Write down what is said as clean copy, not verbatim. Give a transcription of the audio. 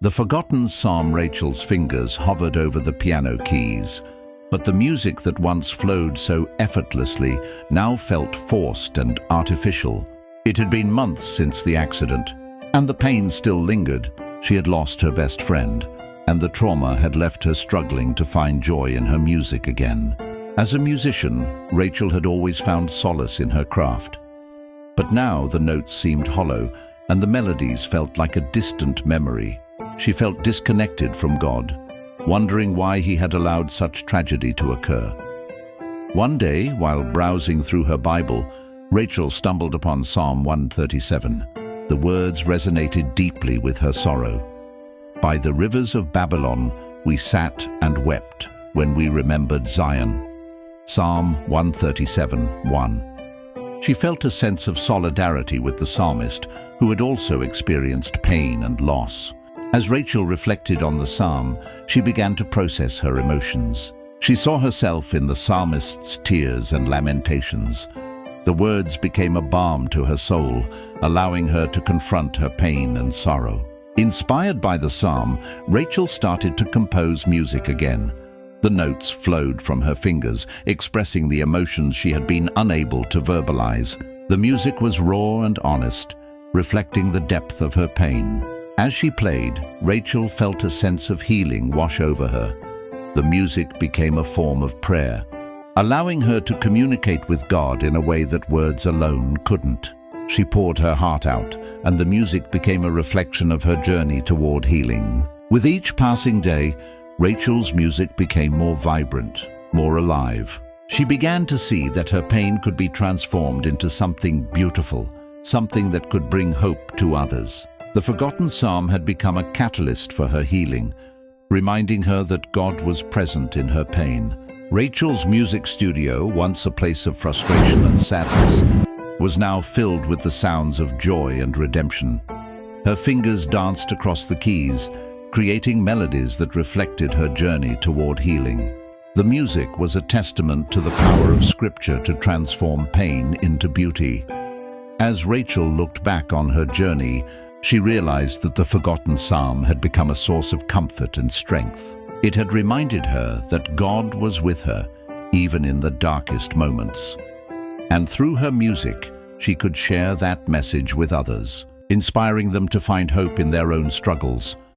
The forgotten psalm. Rachel's fingers hovered over the piano keys, but the music that once flowed so effortlessly now felt forced and artificial. It had been months since the accident, and the pain still lingered. She had lost her best friend, and the trauma had left her struggling to find joy in her music again. As a musician, Rachel had always found solace in her craft. But now the notes seemed hollow, and the melodies felt like a distant memory. She felt disconnected from God, wondering why he had allowed such tragedy to occur. One day, while browsing through her Bible, Rachel stumbled upon Psalm 137. The words resonated deeply with her sorrow. "By the rivers of Babylon we sat and wept when we remembered Zion." Psalm 137:1. She felt a sense of solidarity with the psalmist, who had also experienced pain and loss. As Rachel reflected on the psalm, she began to process her emotions. She saw herself in the psalmist's tears and lamentations. The words became a balm to her soul, allowing her to confront her pain and sorrow. Inspired by the psalm, Rachel started to compose music again. The notes flowed from her fingers, expressing the emotions she had been unable to verbalize. The music was raw and honest, reflecting the depth of her pain. As she played, Rachel felt a sense of healing wash over her. The music became a form of prayer, allowing her to communicate with God in a way that words alone couldn't. She poured her heart out, and the music became a reflection of her journey toward healing. With each passing day, Rachel's music became more vibrant, more alive. She began to see that her pain could be transformed into something beautiful, something that could bring hope to others. The forgotten psalm had become a catalyst for her healing, reminding her that God was present in her pain. Rachel's music studio, once a place of frustration and sadness, was now filled with the sounds of joy and redemption. Her fingers danced across the keys, creating melodies that reflected her journey toward healing. The music was a testament to the power of Scripture to transform pain into beauty. As Rachel looked back on her journey, she realized that the forgotten psalm had become a source of comfort and strength. It had reminded her that God was with her, even in the darkest moments. And through her music, she could share that message with others, inspiring them to find hope in their own struggles.